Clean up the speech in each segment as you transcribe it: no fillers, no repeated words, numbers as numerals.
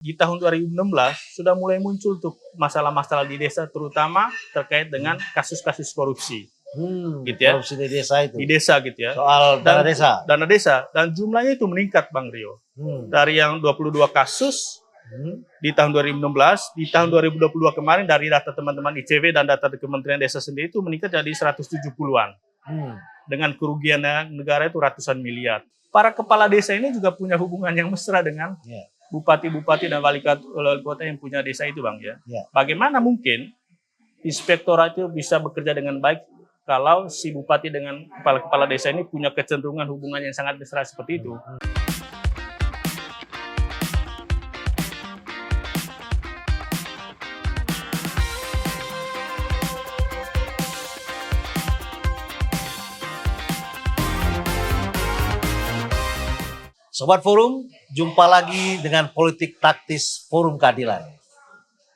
Di tahun 2016 sudah mulai muncul tuh masalah-masalah di desa, terutama terkait dengan kasus-kasus korupsi. Gitu ya. Korupsi di desa itu. Di desa gitu ya. Soal dana desa. Dana desa, dan jumlahnya itu meningkat, Bang Rio. Dari yang 22 kasus di tahun 2016, di tahun 2022 kemarin dari data teman-teman ICW dan data Kementerian Desa sendiri itu meningkat jadi 170-an. Dengan kerugian negara itu ratusan miliar. Para kepala desa ini juga punya hubungan yang mesra dengan bupati-bupati dan wali kota yang punya desa itu, Bang ya. Bagaimana mungkin inspektorat itu bisa bekerja dengan baik kalau si bupati dengan kepala desa ini punya kecenderungan hubungan yang sangat mesra seperti itu? Sobat Forum, jumpa lagi dengan Politik Taktis Forum Keadilan.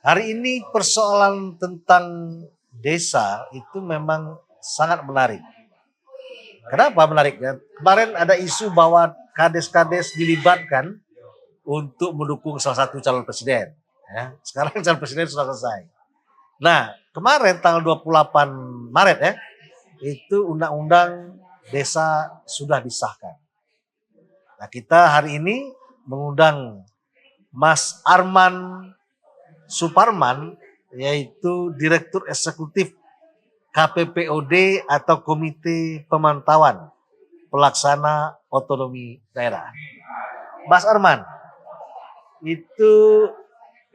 Hari ini persoalan tentang desa itu memang sangat menarik. Kenapa menariknya? Kemarin ada isu bahwa kades-kades dilibatkan untuk mendukung salah satu calon presiden. Ya, sekarang calon presiden sudah selesai. Nah, kemarin tanggal 28 Maret ya, itu undang-undang desa sudah disahkan. Nah, kita hari ini mengundang Mas Arman Suparman, yaitu Direktur Eksekutif KPPOD atau Komite Pemantauan Pelaksana Otonomi Daerah. Mas Arman, itu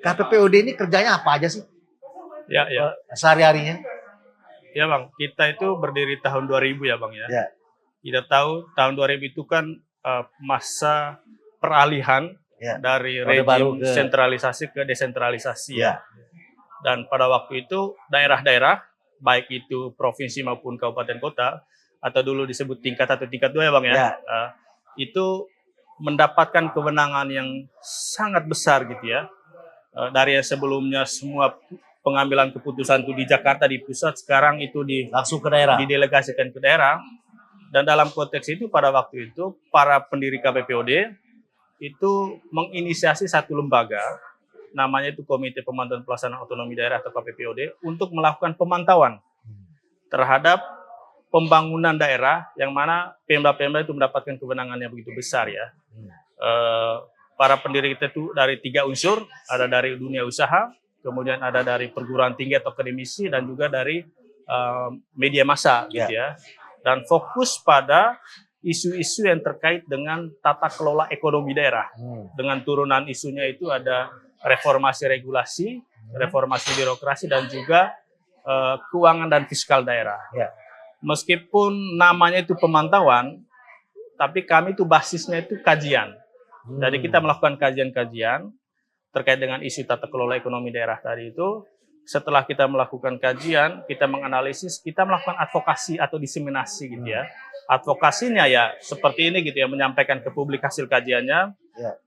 KPPOD ini kerjanya apa aja sih? Ya. Sehari-harinya? Ya Bang, kita itu berdiri tahun 2000 ya Bang ya. Kita tahu tahun 2000 itu kan masa peralihan dari rejim sentralisasi ke desentralisasi ya. Dan pada waktu itu daerah-daerah, baik itu provinsi maupun kabupaten kota, atau dulu disebut tingkat 1, tingkat 2 ya Bang ya, itu mendapatkan kewenangan yang sangat besar gitu ya. Dari yang sebelumnya semua pengambilan keputusan itu di Jakarta, di pusat, sekarang itu langsung ke daerah, didelegasikan ke daerah. Dan dalam konteks itu pada waktu itu para pendiri KPPOD itu menginisiasi satu lembaga, namanya itu Komite Pemantauan Pelaksanaan Otonomi Daerah atau KPPOD, untuk melakukan pemantauan terhadap pembangunan daerah yang mana Pemda-Pemda itu mendapatkan kewenangan yang begitu besar ya. Para pendiri kita itu dari 3 unsur, ada dari dunia usaha, kemudian ada dari perguruan tinggi atau akademisi, dan juga dari media massa gitu ya. Dan fokus pada isu-isu yang terkait dengan tata kelola ekonomi daerah. Dengan turunan isunya itu ada reformasi regulasi, reformasi birokrasi, dan juga keuangan dan fiskal daerah. Meskipun namanya itu pemantauan, tapi kami itu basisnya itu kajian. Jadi kita melakukan kajian-kajian terkait dengan isu tata kelola ekonomi daerah tadi itu. Setelah kita melakukan kajian, kita menganalisis, kita melakukan advokasi atau diseminasi gitu ya. Advokasinya ya seperti ini gitu ya, menyampaikan ke publik hasil kajiannya.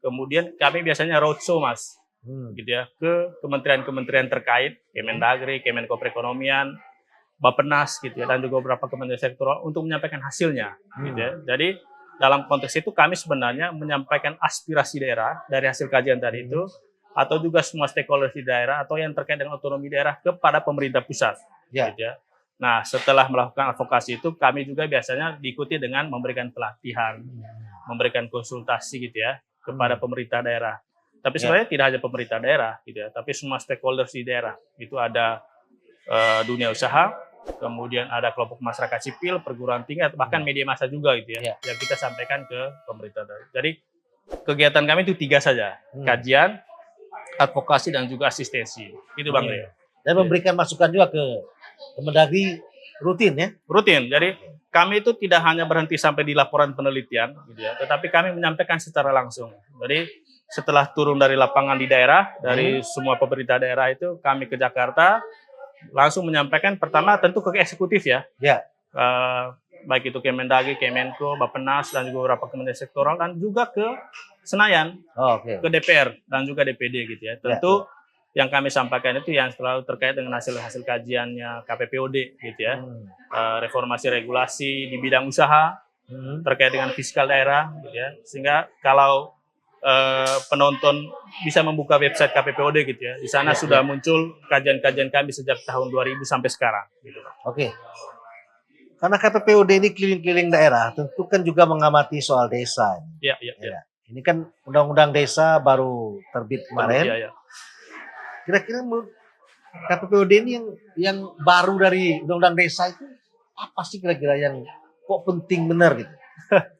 Kemudian kami biasanya roadshow Mas, gitu ya, ke kementerian-kementerian terkait, Kemendagri, Kemenko Perekonomian, Bappenas gitu ya, dan juga beberapa kementerian sektoral untuk menyampaikan hasilnya gitu ya. Jadi dalam konteks itu kami sebenarnya menyampaikan aspirasi daerah dari hasil kajian tadi itu, atau juga semua stakeholder di daerah atau yang terkait dengan otonomi daerah kepada pemerintah pusat. Gitu ya. Nah, setelah melakukan advokasi itu, kami juga biasanya diikuti dengan memberikan pelatihan, memberikan konsultasi gitu ya kepada pemerintah daerah. Tapi sebenarnya tidak hanya pemerintah daerah gitu ya, tapi semua stakeholder di daerah. Itu ada dunia usaha, kemudian ada kelompok masyarakat sipil, perguruan tinggi, bahkan media massa juga gitu ya, yang kita sampaikan ke pemerintah daerah. Jadi kegiatan kami itu 3 saja, kajian, advokasi, dan juga asistensi. Itu Bang Rio. Dan memberikan masukan juga ke Kemendagri rutin ya? Rutin. Jadi kami itu tidak hanya berhenti sampai di laporan penelitian gitu ya, tetapi kami menyampaikan secara langsung. Jadi setelah turun dari lapangan di daerah, dari semua pemerintah daerah itu, kami ke Jakarta langsung menyampaikan, pertama tentu ke eksekutif ya. Baik itu Kemendagri, Kemenko, Bappenas, dan juga beberapa kementerian sektoral, dan juga ke Senayan, ke DPR dan juga DPD gitu ya. Tentu yang kami sampaikan itu yang selalu terkait dengan hasil-hasil kajiannya KPPOD gitu ya. Reformasi regulasi di bidang usaha, terkait dengan fiskal daerah gitu ya. Sehingga kalau penonton bisa membuka website KPPOD gitu ya. Di sana sudah muncul kajian-kajian kami sejak tahun 2000 sampai sekarang. Gitu. Oke. Karena KPPOD ini keliling-keliling daerah, tentu kan juga mengamati soal desa. Iya, iya, iya. Ini kan undang-undang desa baru terbit kemarin. Iya, iya. Kira-kira KPPOD ini yang baru dari undang-undang desa itu apa sih kira-kira yang kok penting benar gitu?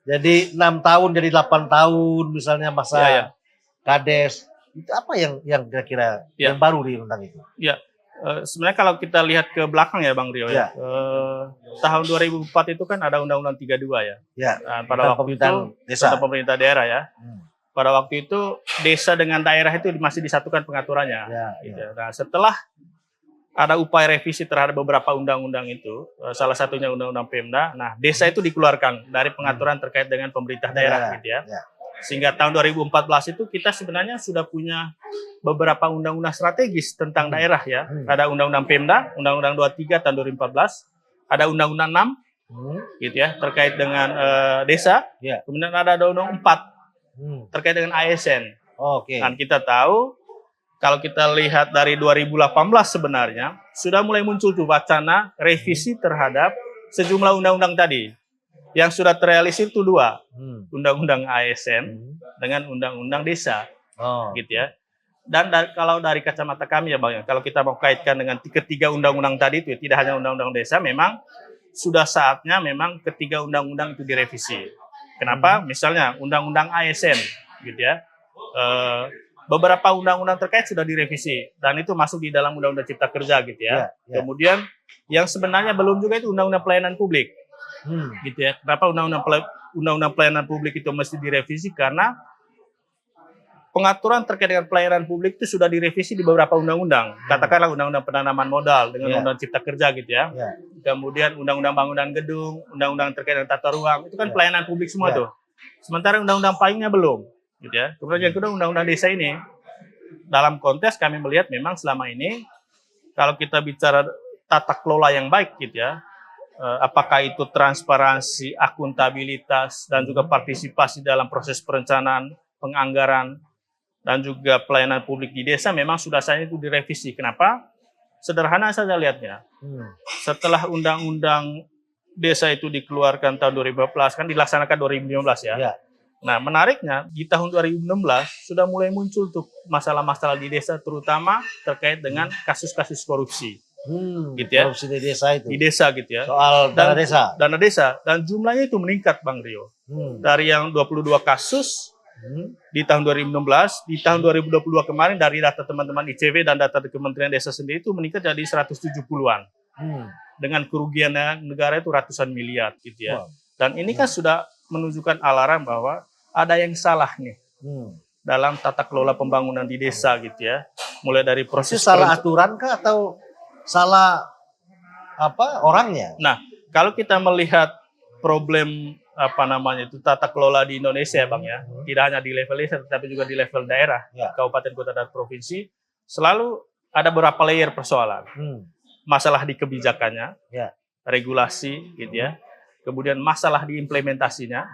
Jadi 6 tahun jadi 8 tahun misalnya masa kades. Itu apa yang kira-kira yang baru di undang itu? Iya. Sebenarnya kalau kita lihat ke belakang ya Bang Rio ya. Tahun 2004 itu kan ada Undang-Undang 32 ya. Ya. Nah, pada waktu itu tentang pemerintah daerah ya. Pada waktu itu desa dengan daerah itu masih disatukan pengaturannya. Gitu. Nah, setelah ada upaya revisi terhadap beberapa undang-undang itu, salah satunya Undang-Undang Pemda. Nah, desa itu dikeluarkan dari pengaturan terkait dengan pemerintah daerah, gitu ya. Sehingga tahun 2014 itu kita sebenarnya sudah punya beberapa undang-undang strategis tentang daerah ya. Ada Undang-Undang Pemda, Undang-Undang 23 tahun 2014, ada Undang-Undang 6, gitu ya, terkait dengan desa. Kemudian ada Undang-Undang 4 terkait dengan ASN. Dan kita tahu kalau kita lihat dari 2018 sebenarnya sudah mulai muncul tuh wacana revisi terhadap sejumlah undang-undang tadi. Yang sudah terrealisir itu 2, Undang-Undang ASN dengan Undang-Undang Desa, gitu ya. Dan kalau dari kacamata kami ya Bang, kalau kita mau kaitkan dengan ketiga undang-undang tadi itu, tidak hanya Undang-Undang Desa, memang sudah saatnya memang ketiga undang-undang itu direvisi. Kenapa? Misalnya Undang-Undang ASN, gitu ya. Beberapa undang-undang terkait sudah direvisi dan itu masuk di dalam Undang-Undang Cipta Kerja, gitu ya. Kemudian yang sebenarnya belum juga itu Undang-Undang Pelayanan Publik, gitu ya. Kenapa Undang-Undang Pelayanan Publik itu mesti direvisi? Karena pengaturan terkait dengan pelayanan publik itu sudah direvisi di beberapa undang-undang. Katakanlah Undang-Undang Penanaman Modal dengan Undang-Undang Cipta Kerja, gitu ya. Kemudian Undang-Undang Bangunan Gedung, Undang-Undang terkait dengan tata ruang, itu kan pelayanan publik semua tuh. Sementara Undang-Undang payungnya belum, gitu ya. Kemudian yang kedua Undang-Undang Desa ini, dalam konteks kami melihat memang selama ini kalau kita bicara tata kelola yang baik, gitu ya, apakah itu transparansi, akuntabilitas, dan juga partisipasi dalam proses perencanaan, penganggaran, dan juga pelayanan publik di desa memang sudah saatnya itu direvisi. Kenapa? Sederhana saja lihatnya. Setelah Undang-Undang Desa itu dikeluarkan tahun 2015, kan dilaksanakan 2015 ya. Nah, menariknya di tahun 2016 sudah mulai muncul tuh masalah-masalah di desa, terutama terkait dengan kasus-kasus korupsi. Gitu ya. Korupsi di desa itu. Di desa, gitu ya. Soal dana desa. Dana desa, dan jumlahnya itu meningkat Bang Rio. Dari yang 22 kasus di tahun 2016, di tahun 2022 kemarin dari data teman-teman ICW dan data Kementerian Desa sendiri itu meningkat jadi 170-an. Dengan kerugian negara itu ratusan miliar, gitu ya. Dan ini kan sudah menunjukkan alarm bahwa ada yang salah nih dalam tata kelola pembangunan di desa, gitu ya. Mulai dari proses salah aturan kah atau salah orangnya? Nah, kalau kita melihat problem tata kelola di Indonesia ya Bang ya, tidak hanya di level desa tetapi juga di level daerah, kabupaten, kota, dan provinsi, selalu ada beberapa layer persoalan. Masalah di kebijakannya, regulasi, gitu ya. Kemudian masalah di implementasinya,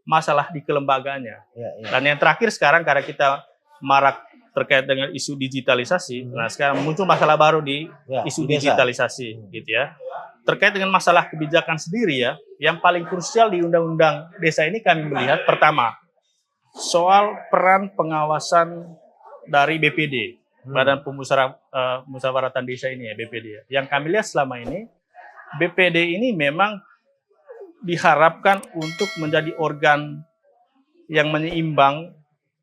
masalah di kelembagaannya. Dan yang terakhir sekarang karena kita marak terkait dengan isu digitalisasi, nah sekarang muncul masalah baru di isu digitalisasi, gitu ya. Terkait dengan masalah kebijakan sendiri ya, yang paling krusial di Undang-Undang Desa ini kami melihat pertama, soal peran pengawasan dari BPD, Badan Pemusyawaratan Desa ini ya, BPD ya. Yang kami lihat selama ini, BPD ini memang diharapkan untuk menjadi organ yang menyeimbang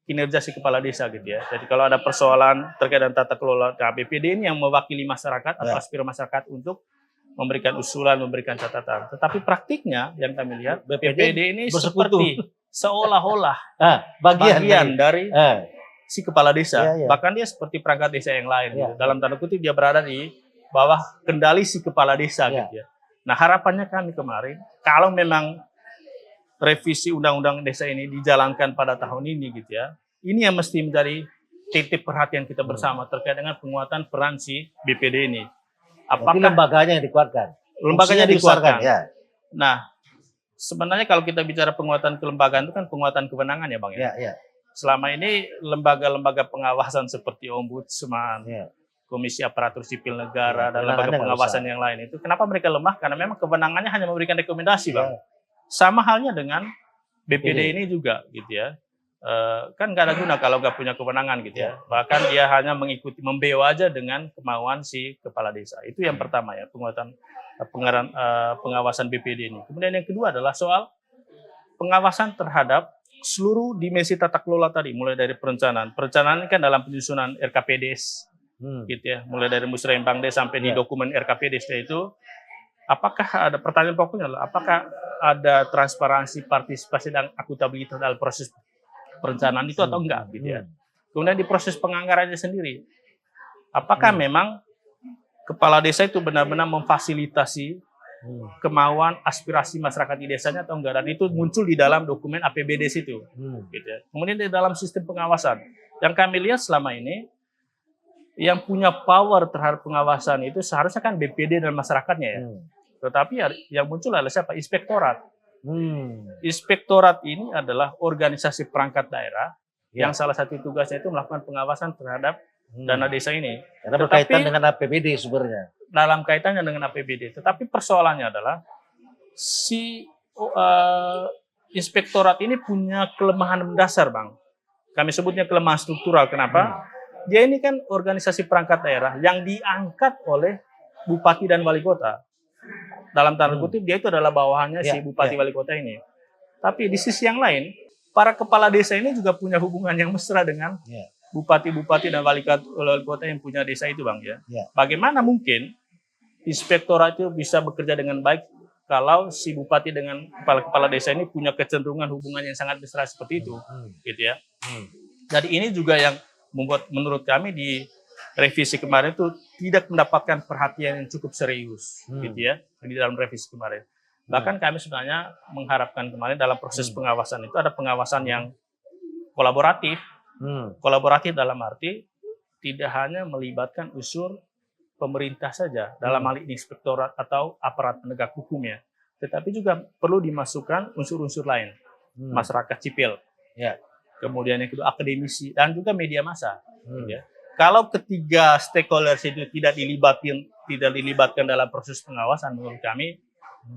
kinerja si kepala desa, gitu ya. Jadi kalau ada persoalan terkait dengan tata kelola, BPD ini yang mewakili masyarakat atau aspirasi masyarakat untuk memberikan usulan, memberikan catatan. Tetapi praktiknya yang kami lihat, BPD ini seperti seolah-olah bagian dari si kepala desa. Bahkan dia seperti perangkat desa yang lain. Gitu. Dalam tanda kutip dia berada di bawah kendali si kepala desa. Gitu ya. Nah harapannya kami kemarin, kalau memang revisi Undang-Undang Desa ini dijalankan pada tahun ini, gitu ya, ini yang mesti menjadi titik perhatian kita bersama terkait dengan penguatan peran si BPD ini. Apakah lembaganya yang dikuatkan? Lembaganya dikuatkan. Ya. Nah, sebenarnya kalau kita bicara penguatan kelembagaan itu kan penguatan kewenangan ya Bang ya. selama ini lembaga-lembaga pengawasan seperti Ombudsman, Ya. Komisi Aparatur Sipil Negara, Ya, dan lembaga kewenangannya nggak pengawasan besar. yang lain itu, kenapa mereka lemah? Karena memang kewenangannya hanya memberikan rekomendasi, Bang. Ya. Sama halnya dengan BPD BPD. ini juga, gitu ya. Kan nggak ada guna kalau nggak punya kewenangan, gitu ya. Bahkan dia hanya mengikuti, membeo aja dengan kemauan si kepala desa. Itu yang pertama ya, pengawasan BPD ini. Kemudian yang kedua adalah soal pengawasan terhadap seluruh dimensi tata kelola tadi, mulai dari perencanaan. Perencanaan ini kan dalam penyusunan RKPDes, gitu ya, mulai dari Musrembang Des sampai di Ya. dokumen RKPDes itu, apakah ada pertanyaan pokoknya adalah apakah ada transparansi, partisipasi dan akuntabilitas dalam proses perencanaan itu atau enggak, gitu ya. Kemudian di proses penganggarannya sendiri, apakah memang kepala desa itu benar-benar memfasilitasi kemauan aspirasi masyarakat di desanya atau enggak, dan itu muncul di dalam dokumen APBDes itu, gitu ya. Kemudian di dalam sistem pengawasan yang kami lihat selama ini, yang punya power terhadap pengawasan itu seharusnya kan BPD dan masyarakatnya ya. Tetapi yang muncul adalah siapa? Inspektorat. Inspektorat ini adalah organisasi perangkat daerah yang salah satu tugasnya itu melakukan pengawasan terhadap dana desa ini. Karena berkaitan dengan APBD sumbernya. Dalam kaitannya dengan APBD. Tetapi persoalannya adalah si inspektorat ini punya kelemahan mendasar, Bang. Kami sebutnya kelemahan struktural. Kenapa? Dia ini kan organisasi perangkat daerah yang diangkat oleh bupati dan wali kota. Dalam tanda kutip dia itu adalah bawahannya si bupati wali kota ini. Tapi di sisi yang lain, para kepala desa ini juga punya hubungan yang mesra dengan bupati-bupati dan wali kota yang punya desa itu, Bang ya. Bagaimana mungkin inspektorat itu bisa bekerja dengan baik kalau si bupati dengan kepala desa ini punya kecenderungan hubungan yang sangat mesra seperti itu, gitu ya. Jadi ini juga yang membuat menurut kami di revisi kemarin itu tidak mendapatkan perhatian yang cukup serius, gitu ya, di dalam revisi kemarin. Bahkan kami sebenarnya mengharapkan kemarin dalam proses pengawasan itu ada pengawasan yang kolaboratif. Kolaboratif dalam arti tidak hanya melibatkan unsur pemerintah saja dalam hal ini inspektorat atau aparat penegak hukum ya, tetapi juga perlu dimasukkan unsur-unsur lain, masyarakat sipil, kemudian yang kedua akademisi dan juga media massa. Ya. Kalau ketiga stakeholders itu tidak dilibatkan dalam proses pengawasan, menurut kami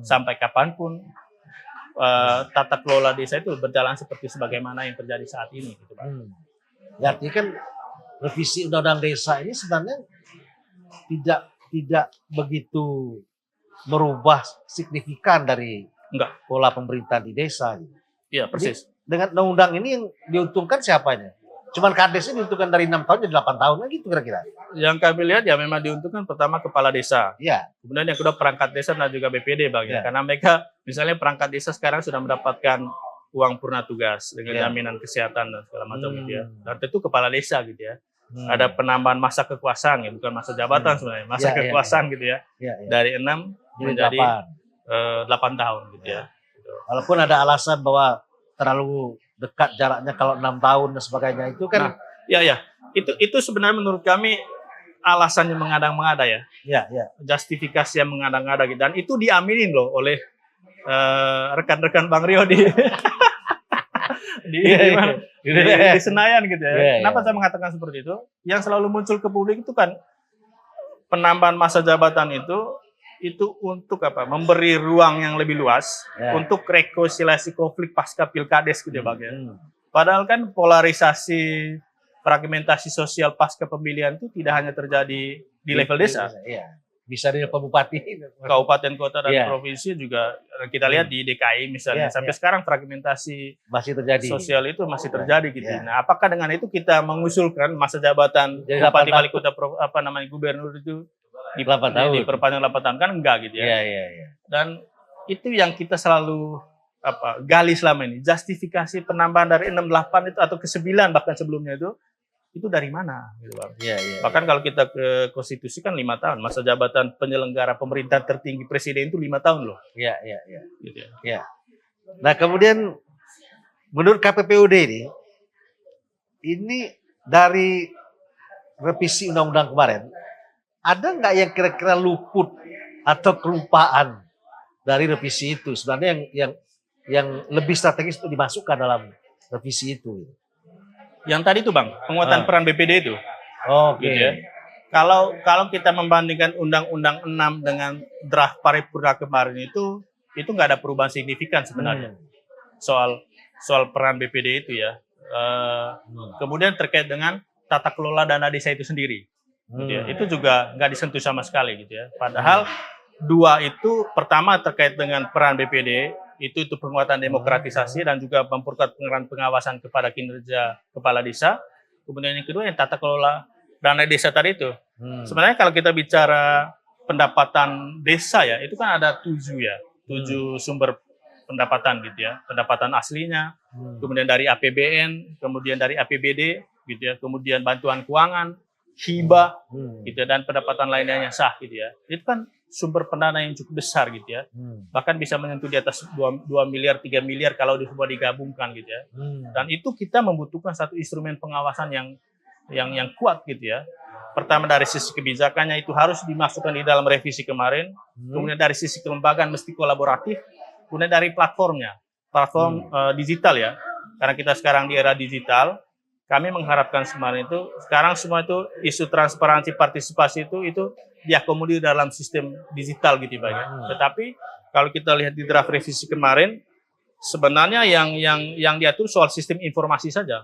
sampai kapanpun tata kelola desa itu berjalan seperti sebagaimana yang terjadi saat ini. Gitu, Pak. Ya, artinya kan revisi undang-undang desa ini sebenarnya tidak begitu merubah signifikan dari pola pemerintahan di desa. Iya, persis. Jadi, dengan undang-undang ini yang diuntungkan siapanya? Cuman kadesnya diuntungkan dari 6 tahun jadi 8 tahun gitu kira-kira. Yang kami lihat ya memang diuntungkan pertama kepala desa. Iya. Kemudian yang kedua perangkat desa dan juga BPD, Bang ya. Karena mereka misalnya perangkat desa sekarang sudah mendapatkan uang purna tugas dengan jaminan kesehatan dan segala macam gitu ya. Dan tentu kepala desa gitu ya. Ada penambahan masa kekuasaan ya, bukan masa jabatan sebenarnya, masa kekuasaan gitu ya. Dari 6 menjadi 8 tahun gitu ya. Walaupun ada alasan bahwa terlalu dekat jaraknya kalau 6 tahun dan sebagainya itu kan. Itu sebenarnya menurut kami alasannya mengada-ngada ya. Justifikasi yang mengada-ngada gitu. Dan itu diaminin loh oleh rekan-rekan Bang Rio di di Senayan gitu ya. Kenapa saya mengatakan seperti itu? Yang selalu muncul ke publik itu kan penambahan masa jabatan itu untuk apa? Memberi ruang yang lebih luas untuk rekonsiliasi konflik pasca pilkades gitu ya, Bang ya. Padahal kan polarisasi fragmentasi sosial pasca pemilihan itu tidak hanya terjadi di level desa. Bisa di bupati, kabupaten, kota, dan provinsi juga kita lihat di DKI misalnya. Sampai sekarang fragmentasi masih terjadi. Sosial itu masih terjadi gitu. Nah, apakah dengan itu kita mengusulkan masa jabatan bupati, wali kota, gubernur itu diperpanjang 8 tahun? Kan enggak gitu ya. Dan itu yang kita selalu gali selama ini. Justifikasi penambahan dari 68 itu atau ke 9 bahkan sebelumnya itu dari mana gitu, Bang. Bahkan kalau kita ke konstitusi kan 5 tahun. Masa jabatan penyelenggara pemerintahan tertinggi presiden itu 5 tahun loh. Gitu ya. Nah, kemudian menurut KPPUD ini dari revisi undang-undang kemarin, ada nggak yang kira-kira luput atau kelupaan dari revisi itu? Sebenarnya yang lebih strategis untuk dimasukkan dalam revisi itu. Yang tadi itu Bang, penguatan peran BPD itu. Oke. Gitu ya. Kalau kita membandingkan Undang-Undang 6 dengan draft paripurna kemarin itu nggak ada perubahan signifikan sebenarnya soal peran BPD itu ya. Kemudian terkait dengan tata kelola dana desa itu sendiri, gitu ya. Itu juga nggak disentuh sama sekali gitu ya. Padahal dua itu pertama terkait dengan peran BPD itu penguatan demokratisasi dan juga memperkuat pengawasan kepada kinerja kepala desa. Kemudian yang kedua yang tata kelola dana desa tadi itu. Sebenarnya kalau kita bicara pendapatan desa ya, itu kan ada 7 sumber pendapatan gitu ya. Pendapatan aslinya, kemudian dari APBN, kemudian dari APBD gitu ya, kemudian bantuan keuangan, hibah gitu ya, dan pendapatan lainnya yang sah gitu ya. Itu kan sumber pendana yang cukup besar gitu ya. Bahkan bisa menyentuh di atas 2 miliar, 3 miliar kalau semua digabungkan gitu ya. Dan itu kita membutuhkan satu instrumen pengawasan yang kuat gitu ya. Pertama dari sisi kebijakannya itu harus dimasukkan di dalam revisi kemarin. Kemudian dari sisi kelembagaan mesti kolaboratif. Kemudian dari platform digital ya. Karena kita sekarang di era digital, kami mengharapkan sekarang semua itu isu transparansi partisipasi itu diakomodir dalam sistem digital gitu Pak ya. Tetapi kalau kita lihat di draft revisi kemarin, sebenarnya yang diatur soal sistem informasi saja.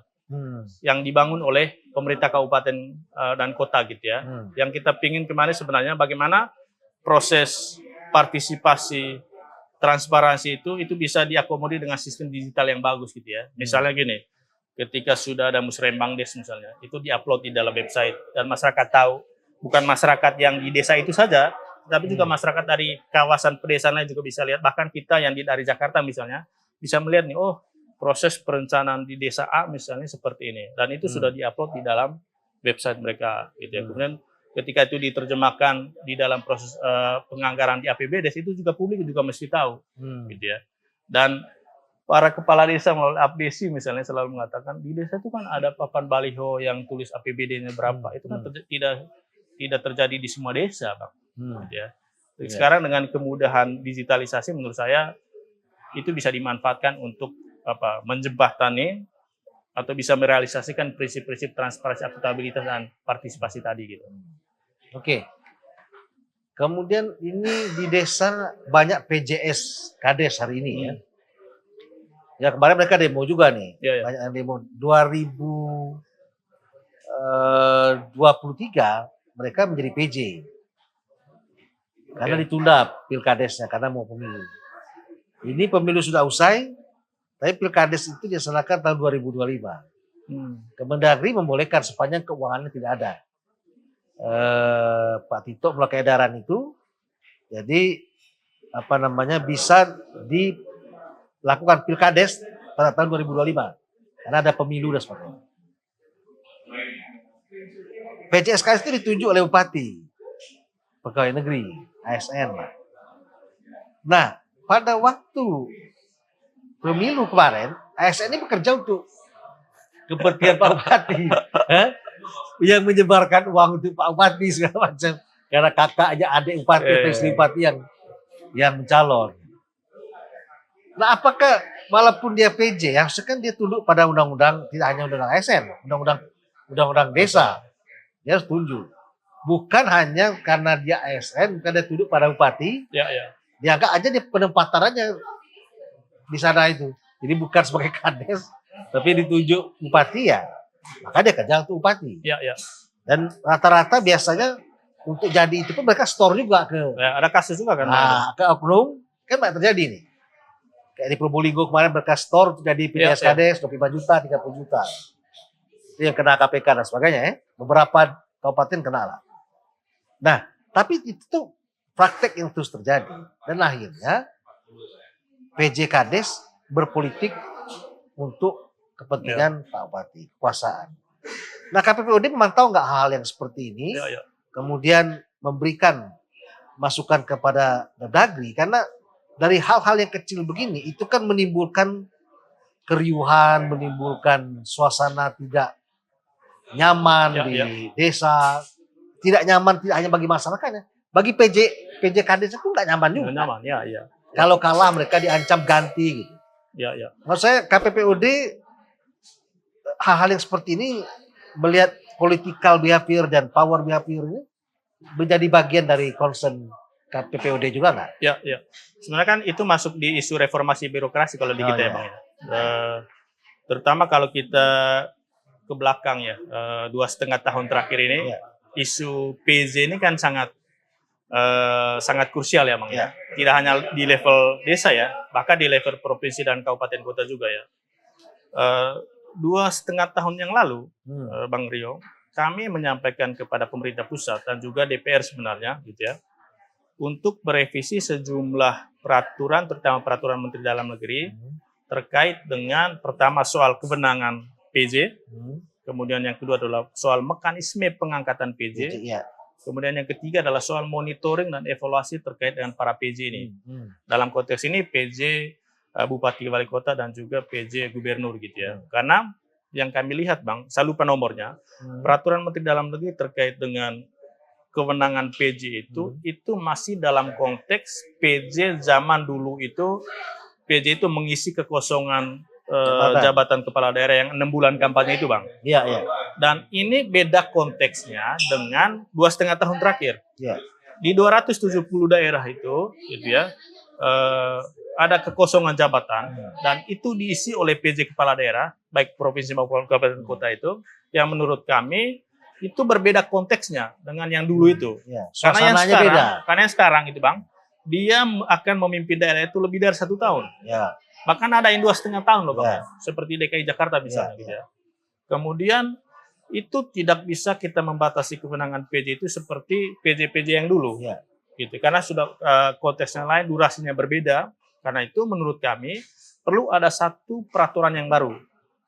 Yang dibangun oleh pemerintah kabupaten dan kota gitu ya. Yang kita pingin kemarin sebenarnya bagaimana proses partisipasi transparansi itu bisa diakomodir dengan sistem digital yang bagus gitu ya. Misalnya gini, ketika sudah ada musrembang des misalnya, itu diupload di dalam website dan masyarakat tahu, bukan masyarakat yang di desa itu saja, tapi juga masyarakat dari kawasan pedesaan lain juga bisa lihat. Bahkan kita yang dari Jakarta misalnya bisa melihat nih, oh proses perencanaan di desa A misalnya seperti ini, dan itu sudah diupload di dalam website mereka gitu ya. Kemudian ketika itu diterjemahkan di dalam proses penganggaran di APBD, itu juga publik juga mesti tahu gitu ya. Dan para kepala desa melalui APDESI misalnya selalu mengatakan di desa itu kan ada papan baliho yang tulis APBD-nya berapa. Itu kan tidak terjadi di semua desa, Bang. Gitu ya. Sekarang dengan kemudahan digitalisasi menurut saya itu bisa dimanfaatkan untuk menjembatani atau bisa merealisasikan prinsip-prinsip transparansi, akuntabilitas dan partisipasi tadi gitu. Oke. Kemudian ini di desa banyak PJS Kades hari ini ya. Ya kemarin mereka demo juga nih. Banyak yang demo. 2023 mereka menjadi PJ. Karena ditunda pilkadesnya karena mau pemilu. Ini pemilu sudah usai, tapi pilkades itu dilaksanakan tahun 2025. Kemendagri membolehkan sepanjang keuangannya tidak ada. Pak Tito melakukan edaran itu, jadi bisa dilakukan pilkades pada tahun 2025 karena ada pemilu dan sebagainya. PJSKS itu ditunjuk oleh bupati, pegawai negeri, ASN. Nah, pada waktu pemilu kemarin, ASN ini bekerja untuk kepentingan Pak Bupati. Yang menyebarkan uang untuk Pak Bupati segala macam. Karena kakaknya adik bupati atau istri bupati yang mencalon. Nah, apakah walaupun dia PJ, harusnya kan dia tunduk pada undang-undang, tidak hanya undang-undang ASN, undang-undang desa. Dia harus tunduk. Bukan hanya karena dia ASN, bukan dia tunduk pada bupati. Dianggap aja dia penempatannya di sana itu. Jadi bukan sebagai kades, tapi ditunjuk bupati ya. Maka dia kerja untuk bupati. Dan rata-rata biasanya untuk jadi itu pun mereka store juga ke. Ada kasus juga kan? Ke oknum kan banyak terjadi nih. Kayak di Probolinggo kemarin mereka store jadi PJS Kades 25 juta, 30 juta. Itu yang kena KPK dan sebagainya ya. Beberapa kabupaten kena lah. Nah, tapi itu tuh praktek yang terus terjadi. Dan akhirnya PJ Kades berpolitik untuk kepentingan Pak Bupati, kekuasaan. Nah, KPPUD memantau nggak hal yang seperti ini, kemudian memberikan masukan kepada Mendagri, karena dari hal-hal yang kecil begini, itu kan menimbulkan keriuhan, menimbulkan suasana tidak nyaman di desa, tidak nyaman tidak hanya bagi masyarakatnya, bagi PJ Kades itu nggak nyaman juga. Nyaman, Kalau kalah mereka diancam ganti gitu. Maksud saya KPPUD hal-hal yang seperti ini melihat political behavior dan power behavior ini menjadi bagian dari concern KPPOD juga nggak? Ya, ya. Sebenarnya kan itu masuk di isu reformasi birokrasi kalau di kita ya Bang ya. Terutama kalau kita ke belakang ya, 2,5 tahun terakhir ini, isu PJ ini kan sangat krusial ya Bang ya. Tidak hanya di level desa ya, bahkan di level provinsi dan kabupaten kota juga ya. 2,5 tahun yang lalu, Bang Rio, kami menyampaikan kepada pemerintah pusat dan juga DPR sebenarnya, gitu ya, untuk merevisi sejumlah peraturan, terutama peraturan Menteri Dalam Negeri, terkait dengan pertama soal kewenangan PJ, kemudian yang kedua adalah soal mekanisme pengangkatan PJ, kemudian yang ketiga adalah soal monitoring dan evaluasi terkait dengan para PJ ini. Dalam konteks ini PJ Bupati Wali Kota dan juga PJ Gubernur gitu ya. Karena yang kami lihat Bang, saya lupa nomornya, peraturan Menteri Dalam Negeri terkait dengan kewenangan PJ itu masih dalam konteks PJ zaman dulu itu, PJ itu mengisi kekosongan jabatan kepala daerah yang 6 bulan kampanye itu Bang. Iya, iya. Dan ini beda konteksnya dengan 2,5 tahun terakhir. Iya. Di 270 daerah itu, gitu ya, ada kekosongan jabatan dan itu diisi oleh PJ kepala daerah, baik provinsi maupun kabupaten kota itu, yang menurut kami itu berbeda konteksnya dengan yang dulu itu. Karena yang sekarang itu Bang, dia akan memimpin daerah itu lebih dari 1 tahun. Bahkan ada yang 2,5 tahun loh Bang, seperti DKI Jakarta misalnya gitu ya. Kemudian itu tidak bisa kita membatasi kewenangan PJ itu seperti PJ-PJ yang dulu, gitu. Karena sudah konteksnya lain, durasinya berbeda. Karena itu menurut kami perlu ada satu peraturan yang baru,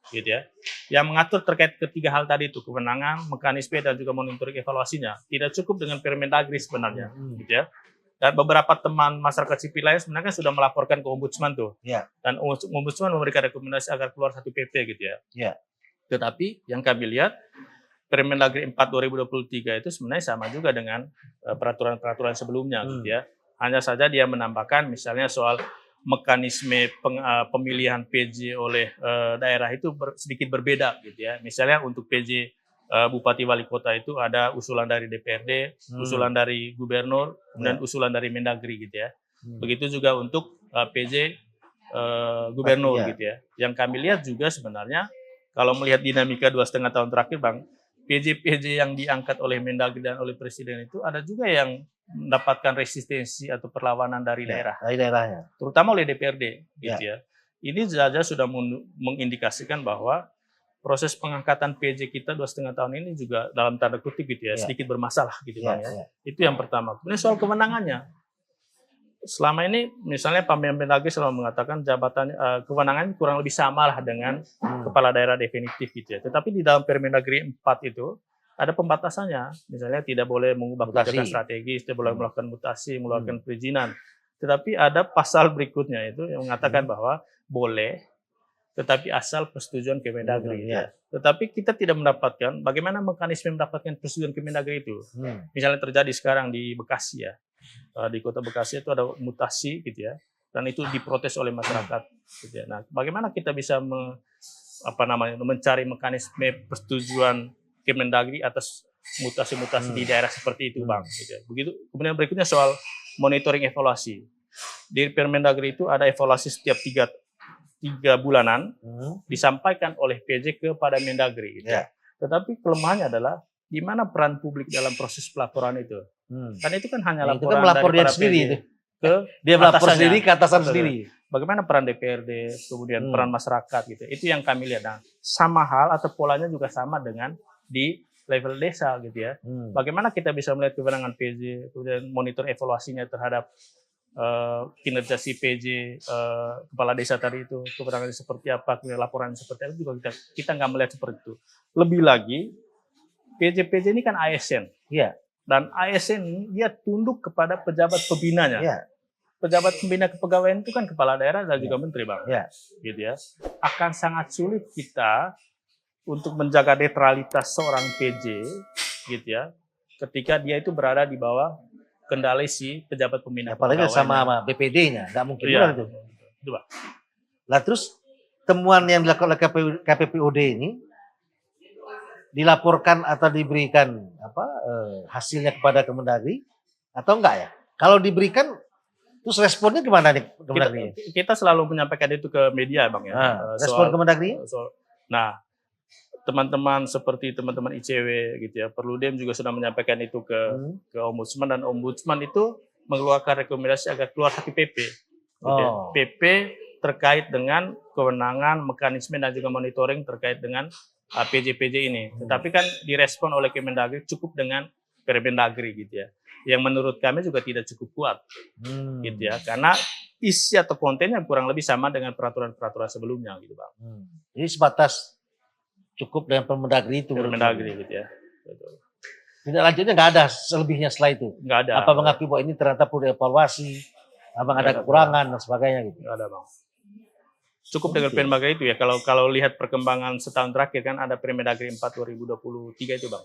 gitu ya, yang mengatur terkait ketiga hal tadi itu, kewenangan, mekanisme dan juga monitoring evaluasinya. Tidak cukup dengan Permendagri sebenarnya, gitu ya. Dan beberapa teman masyarakat sipil lain sebenarnya sudah melaporkan ke Ombudsman tuh, dan Ombudsman memberikan rekomendasi agar keluar satu PP gitu ya. Tetapi yang kami lihat Permendagri 4 2023 itu sebenarnya sama juga dengan peraturan-peraturan sebelumnya, gitu ya. Hanya saja dia menambahkan misalnya soal mekanisme pemilihan PJ oleh daerah itu sedikit berbeda gitu ya. Misalnya untuk PJ Bupati Wali Kota itu ada usulan dari DPRD, usulan dari Gubernur, dan usulan dari Mendagri gitu ya. Begitu juga untuk PJ Gubernur gitu ya. Yang kami lihat juga sebenarnya kalau melihat dinamika 2,5 tahun terakhir Bang, PJ-PJ yang diangkat oleh Mendagri dan oleh Presiden itu ada juga yang mendapatkan resistensi atau perlawanan dari daerah. Dari daerahnya. Terutama oleh DPRD gitu ya. Ini saja sudah mengindikasikan bahwa proses pengangkatan PJ kita 2,5 tahun ini juga dalam tanda kutip gitu ya, sedikit bermasalah gitu Bang ya. Itu yang pertama. Kemudian soal kewenangannya. Selama ini misalnya Pak Mendagri selalu mengatakan jabatan kewenangan kurang lebih sama lah dengan kepala daerah definitif gitu ya. Tetapi di dalam Permendagri 4 itu ada pembatasannya. Misalnya tidak boleh mengubah kebijakan strategis, tidak boleh melakukan mutasi, melakukan perizinan. Tetapi ada pasal berikutnya itu yang mengatakan bahwa boleh, tetapi asal persetujuan Kemendagri. Tetapi kita tidak mendapatkan bagaimana mekanisme mendapatkan persetujuan Kemendagri itu. Misalnya terjadi sekarang di Bekasi ya. Di kota Bekasi itu ada mutasi gitu ya, dan itu diprotes oleh masyarakat gitu ya. Nah, bagaimana kita bisa mencari mekanisme persetujuan Kemendagri atas mutasi-mutasi di daerah seperti itu Bang gitu ya. Begitu. Kemudian berikutnya soal monitoring evaluasi. Di Permendagri itu ada evaluasi setiap tiga bulanan disampaikan oleh PJ kepada Mendagri gitu ya. Tetapi kelemahannya adalah di mana peran publik dalam proses pelaporan itu. Karena itu kan hanya laporan melapor dari para sendiri PJ itu. Dia melapor sendiri ke atasan sendiri. Bagaimana peran DPRD, kemudian peran masyarakat gitu. Itu yang kami lihat. Nah, sama hal atau polanya juga sama dengan di level desa gitu ya. Bagaimana kita bisa melihat kewenangan PJ, kemudian monitor evaluasinya terhadap kinerja si PJ kepala desa tadi itu, kewenangannya seperti apa, kemudian laporan seperti apa juga kita nggak melihat seperti itu. Lebih lagi PJ-PJ ini kan ASN. Dan ASN ini dia tunduk kepada pejabat pembinanya. Pejabat pembina kepegawaian itu kan kepala daerah dan juga menteri Bang. Gitu ya. Akan sangat sulit kita untuk menjaga netralitas seorang PJ gitu ya, ketika dia itu berada di bawah kendali si pejabat pembina apalagi sama BPD-nya, nggak mungkin juga itu. Lah terus temuan yang dilakukan oleh KPPOD ini dilaporkan atau diberikan hasilnya kepada Kemendagri atau enggak ya? Kalau diberikan, terus responnya gimana nih Kemendagri? Kita selalu menyampaikan itu ke media, Bang ya. Respon Kemendagri? Nah, teman-teman seperti teman-teman ICW gitu ya, Perludem juga sudah menyampaikan itu ke Ombudsman, dan Ombudsman itu mengeluarkan rekomendasi agar keluar satu PP. Gitu ya. PP terkait dengan kewenangan, mekanisme dan juga monitoring terkait dengan PJ-PJ ini. Tetapi kan direspon oleh Kemendagri cukup dengan Permendagri gitu ya. Yang menurut kami juga tidak cukup kuat. Gitu ya. Karena isi atau kontennya kurang lebih sama dengan peraturan-peraturan sebelumnya gitu, Bang. Jadi sebatas cukup dengan Permendagri itu. Permendagri gitu ya. Betul. Tidak lanjutnya nggak ada selebihnya setelah itu. Nggak ada. Apa mengakui bahwa ini ternyata perlu dievaluasi, abang ada kekurangan dan sebagainya gitu. Nggak ada, Bang. Cukup dengan Permendagri itu ya. Kalau lihat perkembangan setahun terakhir kan ada Permendagri 4 2023 itu, Bang.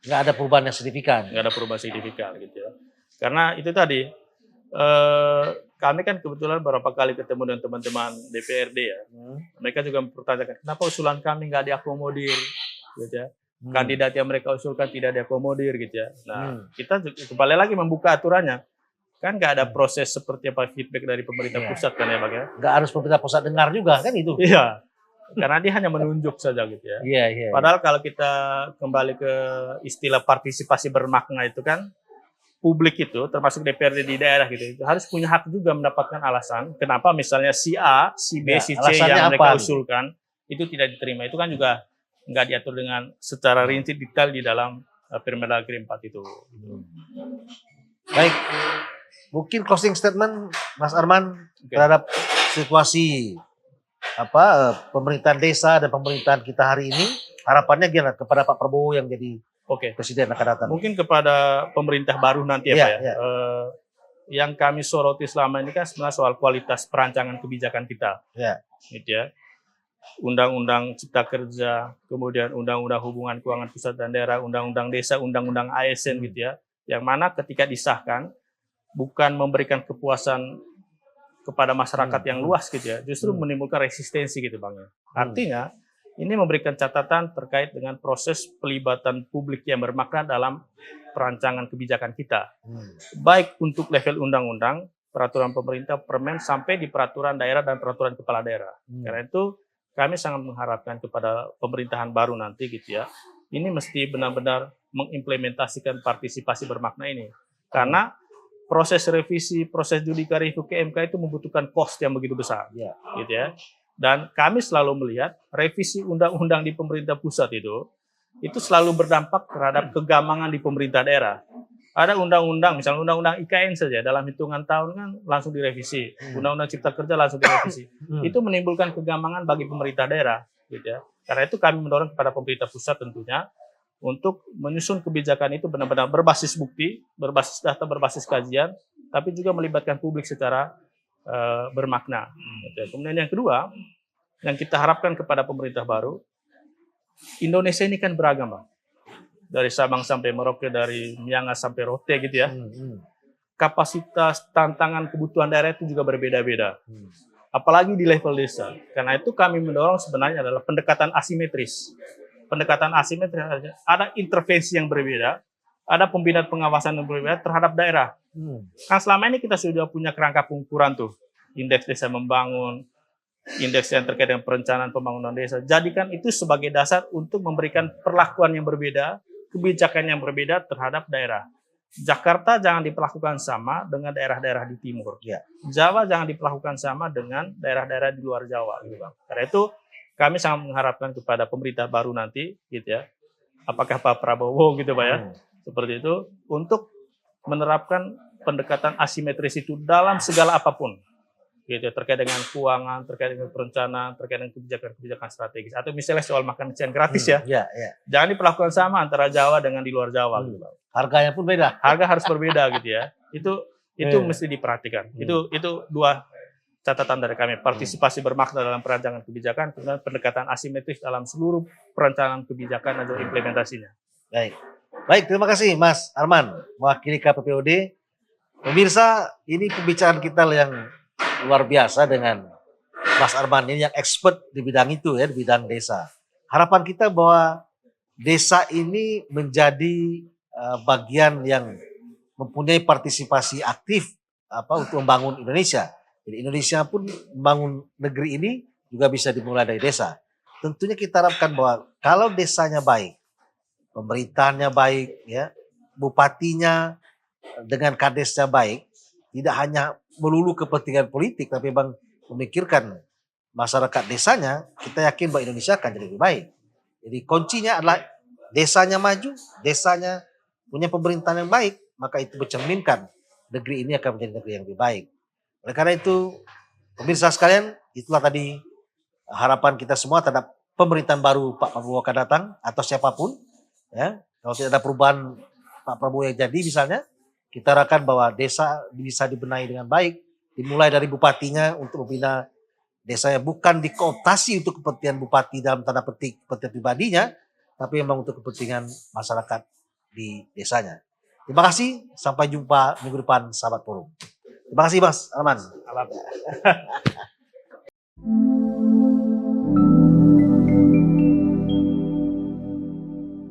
Nggak ada perubahan yang signifikan. Nggak ada perubahan signifikan gitu ya. Karena itu tadi, kami kan kebetulan beberapa kali ketemu dengan teman-teman DPRD ya. Mereka juga mempertanyakan kenapa usulan kami nggak diakomodir, gitu ya. Kandidat yang mereka usulkan tidak diakomodir gitu ya. Nah, kita kembali lagi membuka aturannya. Kan nggak ada proses seperti apa feedback dari pemerintah pusat kan ya, Bang ya. Nggak harus pemerintah pusat dengar juga kan itu. Iya. Karena dia hanya menunjuk saja gitu ya. Iya. Padahal kalau kita kembali ke istilah partisipasi bermakna itu kan, publik itu termasuk DPRD di daerah gitu, harus punya hak juga mendapatkan alasan kenapa misalnya si A, si B, si C yang mereka usulkan itu tidak diterima. Itu kan juga nggak diatur dengan secara rinci detail di dalam Permendagri 4 itu. Baik, mungkin closing statement Mas Arman terhadap situasi pemerintahan desa dan pemerintahan kita hari ini, harapannya gimana kepada Pak Prabowo yang jadi Presiden akan datang? Mungkin kepada pemerintah baru nanti ya, Pak ya. Yang kami soroti selama ini kan sebenarnya soal kualitas perancangan kebijakan kita. Gitu ya. Undang-undang Cipta Kerja, kemudian Undang-undang Hubungan Keuangan Pusat dan Daerah, Undang-undang Desa, Undang-undang ASN gitu ya. Yang mana ketika disahkan bukan memberikan kepuasan kepada masyarakat yang luas gitu ya, justru menimbulkan resistensi gitu, Bang. Artinya ini memberikan catatan terkait dengan proses pelibatan publik yang bermakna dalam perancangan kebijakan kita. Baik untuk level undang-undang, peraturan pemerintah, permen, sampai di peraturan daerah dan peraturan kepala daerah. Karena itu kami sangat mengharapkan kepada pemerintahan baru nanti gitu ya, ini mesti benar-benar mengimplementasikan partisipasi bermakna ini. Karena proses revisi, proses judicial review ke MK itu membutuhkan cost yang begitu besar. Gitu ya. Dan kami selalu melihat revisi undang-undang di pemerintah pusat itu selalu berdampak terhadap kegamangan di pemerintah daerah. Ada undang-undang, misalnya undang-undang IKN saja, dalam hitungan tahun kan langsung direvisi. Undang-undang Cipta Kerja langsung direvisi. Itu menimbulkan kegamangan bagi pemerintah daerah. Gitu ya. Karena itu kami mendorong kepada pemerintah pusat tentunya untuk menyusun kebijakan itu benar-benar berbasis bukti, berbasis data, berbasis kajian, tapi juga melibatkan publik secara bermakna. Kemudian yang kedua, yang kita harapkan kepada pemerintah baru, Indonesia ini kan beragam, Bang. Dari Sabang sampai Merauke, dari Miangas sampai Rote gitu ya. Kapasitas, tantangan, kebutuhan daerah itu juga berbeda-beda. Apalagi di level desa. Karena itu kami mendorong sebenarnya adalah pendekatan asimetris. Pendekatan asimetris ada intervensi yang berbeda, ada pembinaan pengawasan yang berbeda terhadap daerah. Kan selama ini kita sudah punya kerangka pengukuran tuh, indeks desa membangun, indeks yang terkait dengan perencanaan pembangunan desa. Jadikan itu sebagai dasar untuk memberikan perlakuan yang berbeda, kebijakan yang berbeda terhadap daerah. Jakarta jangan diperlakukan sama dengan daerah-daerah di timur. Jawa jangan diperlakukan sama dengan daerah-daerah di luar Jawa. Gitu, Bang. Karena itu kami sangat mengharapkan kepada pemerintah baru nanti, gitu ya. Apakah Pak Prabowo gitu, Pak ya, seperti itu, untuk menerapkan pendekatan asimetris itu dalam segala apapun, gitu, terkait dengan keuangan, terkait dengan perencanaan, terkait dengan kebijakan-kebijakan strategis, atau misalnya soal makan siang gratis ya, jangan diperlakukan sama antara Jawa dengan di luar Jawa. Gitu, Bang. Harganya pun beda. Harga harus berbeda gitu ya. Itu mesti diperhatikan. Itu dua catatan dari kami, partisipasi bermakna dalam perancangan kebijakan, kemudian pendekatan asimetris dalam seluruh perencanaan kebijakan dan implementasinya. Baik, terima kasih Mas Arman, mewakili KPPOD. Pemirsa, ini pembicaraan kita yang luar biasa dengan Mas Arman ini yang expert di bidang itu ya, di bidang desa. harapan kita bahwa desa ini menjadi bagian yang mempunyai partisipasi aktif untuk membangun Indonesia. Jadi Indonesia pun membangun negeri ini juga bisa dimulai dari desa. Tentunya kita harapkan bahwa kalau desanya baik, pemerintahnya baik, ya, bupatinya dengan kadesnya baik, tidak hanya melulu kepentingan politik, tapi memang memikirkan masyarakat desanya, kita yakin bahwa Indonesia akan jadi lebih baik. Jadi kuncinya adalah desanya maju, desanya punya pemerintahan yang baik, maka itu mencerminkan negeri ini akan menjadi negeri yang lebih baik. Oleh karena itu, pemirsa sekalian, itulah tadi harapan kita semua terhadap pemerintahan baru Pak Prabowo akan datang atau siapapun. Ya, kalau tidak ada perubahan Pak Prabowo yang jadi misalnya, kita harapkan bahwa desa bisa dibenahi dengan baik, dimulai dari bupatinya untuk membina desanya, bukan dikooptasi untuk kepentingan bupati dalam tanda petik kepentingan pribadinya, tapi memang untuk kepentingan masyarakat di desanya. Terima kasih, sampai jumpa minggu depan sahabat forum. Terima kasih Mas Arman. Alam.